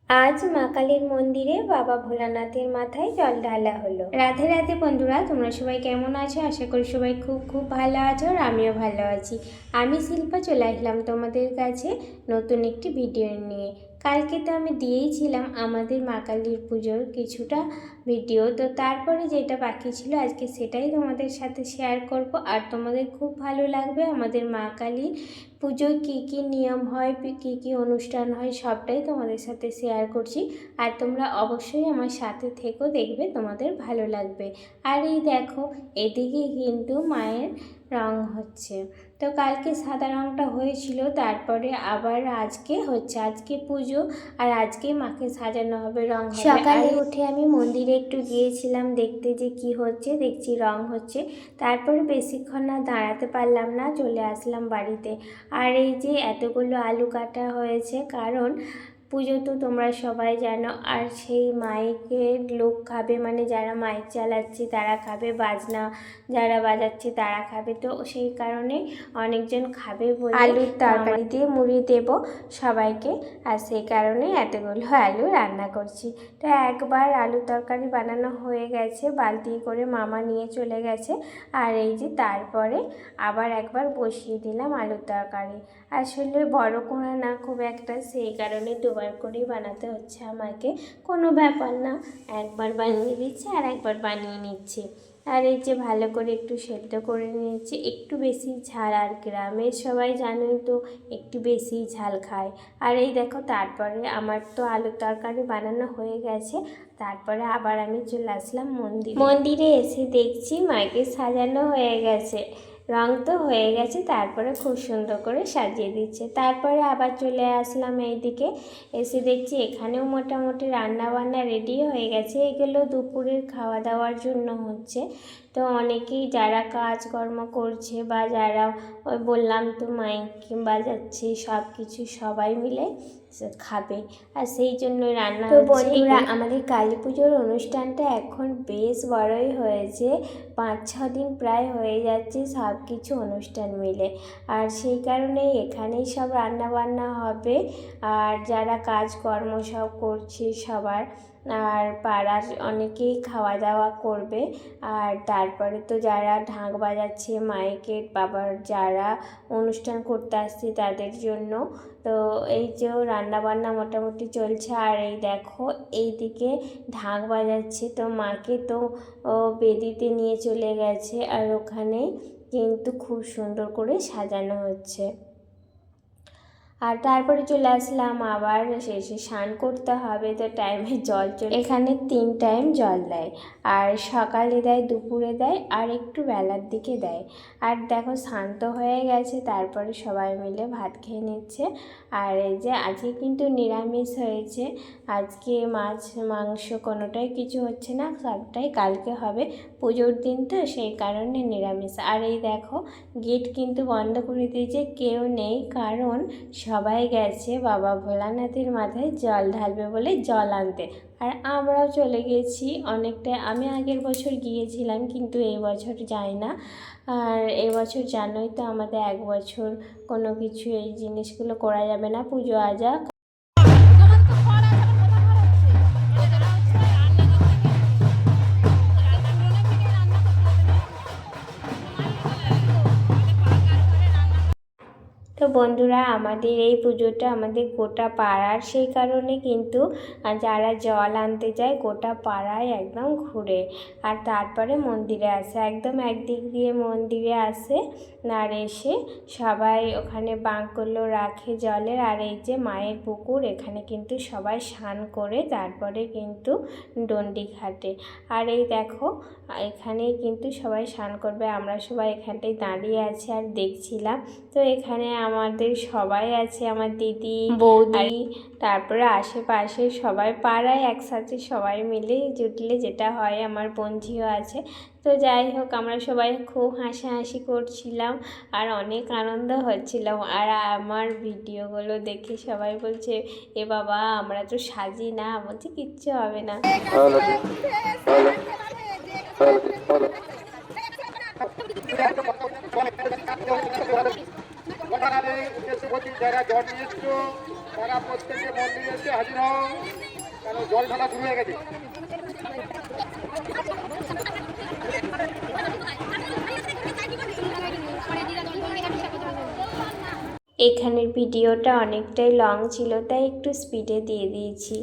আজ মা কালীর মন্দিরে বাবা ভোলানাথের মাথায় জল ঢালা হলো। রাধে রাধে বন্ধুরা, তোমরা সবাই কেমন আছো? আশা করি সবাই খুব খুব ভালো আছো, আর আমিও ভালো আছি। আমি শিল্পা চলে আসলাম তোমাদের কাছে নতুন একটি ভিডিও নিয়ে। কালকে তো আমি দিয়েইছিলাম আমাদের মা কালীর পুজোর কিছুটা ভিডিও, তো তারপরে যেটা বাকি ছিল আজকে সেটাই তোমাদের সাথে শেয়ার করব। আর তোমাদের খুব ভালো লাগবে। আমাদের মা কালীর পুজোয় কী কী নিয়ম হয়, কী কী অনুষ্ঠান হয়, সবটাই তোমাদের সাথে শেয়ার করছি। আর তোমরা অবশ্যই আমার সাথে থেকো, দেখবে তোমাদের ভালো লাগবে। আর এই দেখো, এদিকে কিন্তু মায়ের রং হচ্ছে। তো কালকে সাদা রংটা হয়েছিল, তারপরে আবার আজকে হচ্ছে, আজকে পুজো আর আজকে মাকে সাজানো হবে, রং হবে। সকালে উঠে আমি মন্দিরে একটু গিয়েছিলাম দেখতে যে কি হচ্ছে, দেখছি রং হচ্ছে। তারপরে বেশিক্ষণ না দাঁড়াতে পারলাম না, চলে আসলাম বাড়িতে। আর এই যে এতগুলো আলু কাটা হয়েছে, কারণ পুজো তো তোমরা সবাই জানো, আর সেই মাইকের লোক খাবে, মানে যারা মাইক চালাচ্ছে তারা খাবে, বাজনা যারা বাজাচ্ছে তারা খাবে, তো সেই কারণে অনেকজন খাবে বলে আলুর তরকারি দিয়ে মুড়ি দেব সবাইকে। আর সেই কারণে এতগুলো আলু রান্না করছি। তো একবার আলু তরকারি বানানো হয়ে গেছে, বালতি করে মামা নিয়ে চলে গেছে। আর এই যে তারপরে আবার একবার বসিয়ে দিলাম আলুর তরকারি। আসলে বড় কোণা না খুব একটা, সেই কারণে দুবার করেই বানাতে হচ্ছে আমাকে। কোনো ব্যাপার না, একবার বানিয়ে দিচ্ছি আর একবার বানিয়ে নিচ্ছি। আর এই যে ভালো করে একটু সেদ্ধ করে নিয়েছি, একটু বেশি ঝাল, আর গ্রামের সবাই জানোই তো একটু বেশি ঝাল খায়। আর এই দেখো, তারপরে আমার তো আলুর তরকারি বানানো হয়ে গেছে। তারপরে আবার আমি চলে আসলাম মন্দিরে এসে দেখছি মাকে সাজানো হয়ে গেছে, রং তো হয়ে গেছে, তারপরে খুব সুন্দর করে সাজিয়ে দিচ্ছে। তারপরে আবার চলে আসলাম এইদিকে, এসে দেখছি এখানেও মোটামুটি রান্না বান্না রেডি হয়ে গেছে। এগুলো দুপুরের খাওয়া দাওয়ার জন্য হচ্ছে। তো অনেকেই যারা কাজকর্ম করছে বা যারা ওই বললাম তো মাইক বাজাচ্ছে, সব কিছু সবাই মিলে খাবে, আর সেই জন্য রান্না হচ্ছে। বন্ধুরা, আমাদের কালী পুজোর অনুষ্ঠানটা এখন বেশ বড়ই হয়েছে, 5-6 দিন প্রায় হয়ে যাচ্ছে সব কিছু অনুষ্ঠান মিলে। আর সেই কারণেই এখানেই সব রান্না বান্না হবে, আর যারা কাজকর্ম সব করছে সবার, আর পাড়ার অনেকেই খাওয়া দাওয়া করবে। আর তারপরে তো যারা ঢাক বাজাচ্ছে মাইকের, বাবার যারা অনুষ্ঠান করতে আসছে তাদের জন্য, তো এই যে রান্না বান্না মোটামুটি চলছে। আর এই দেখো, এইদিকে ঢাক বাজাচ্ছে, তো মাকে তো বেদিতে নিয়ে চলে গেছে, আর ওখানে কিন্তু খুব সুন্দর করে সাজানো হচ্ছে। আর তারপরে চলে আসলাম আবার শেষে, স্নান করতে হবে, তো টাইমে জল চলে, এখানে 3 টাইম জল দেয়, আর সকালে দেয়, দুপুরে দেয়, আর একটু বেলার দিকে দেয়। আর দেখো, শান্ত হয়ে গেছে, তারপরে সবাই মিলে ভাত খেয়ে নিচ্ছে। আর এই যে আজকে কিন্তু নিরামিষ হয়েছে, আজকে মাছ মাংস কোনোটাই কিছু হচ্ছে না, সবটাই কালকে হবে, পুজোর দিন তো সেই কারণে নিরামিষ। আর এই দেখো, গেট কিন্তু বন্ধ করে দিয়েছে, কেউ নেই, কারণ সবাই গেছে বাবা ভোলানাথের মাথায় জল ঢালবে বলে জল আনতে। আর আমরাও চলে গেছি অনেকটা, আমি আগের বছর গিয়েছিলাম কিন্তু এই বছর যাই না। আর এবছর জানোই তো আমাদের 1 বছর কোনো কিছু এই জিনিসগুলো করা যাবে না, পুজো আজা। তো বন্ধুরা, আমাদের এই পুজোটা আমাদের গোটা পাড়ার, সেই কারণে কিন্তু যারা জল আনতে যায় গোটা পাড়ায় একদম ঘুরে, আর তারপরে মন্দিরে আসে, একদম একদিক দিয়ে মন্দিরে আসে, আর এসে সবাই ওখানে বাঁকগুলো রাখে জলের। আর এই যে মায়ের পুকুর, এখানে কিন্তু সবাই স্নান করে তারপরে কিন্তু ডন্ডি ঘাটে। আর এই দেখো, এখানেই কিন্তু সবাই স্নান করবে, আমরা সবাই এখানটায় দাঁড়িয়ে আছি আর দেখছিলাম। তো এখানে আমাদের সবাই আছে, আমার দিদি, বৌদি, তারপরে আশেপাশে সবাই, পাড়ায় একসাথে সবাই মিলে জুটলে যেটা হয়, আমার বন্ধুও আছে। তো যাই হোক, আমরা সবাই খুব হাসাহাসি করছিলাম আর অনেক আনন্দ হচ্ছিলাম। আর আমার ভিডিওগুলো দেখে সবাই বলছে, এ বাবা আমরা তো সাজি না, বলছে কিচ্ছু হবে না। যারা জল নিয়েছো তারা প্রত্যেকে মন্দিরে এসে হাজির হও, কারণ জল ঢালা শুরু হয়ে গেছে। এখানের ভিডিওটা অনেকটাই লং ছিল, তাই একটু স্পিডে দিয়ে দিয়েছি।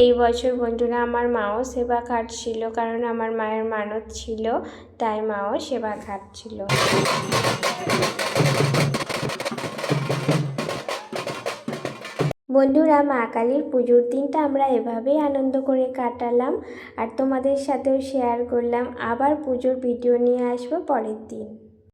এই বছর বন্ধুরা আমার মাও সেবা খাটছিল, কারণ আমার মায়ের মানত ছিল, তাই মাও সেবা খাটছিল। বন্ধুরা, মা কালীর পুজোর দিনটা আমরা এভাবেই আনন্দ করে কাটালাম, আর তোমাদের সাথেও শেয়ার করলাম। আবার পুজোর ভিডিও নিয়ে আসবো পরের দিন।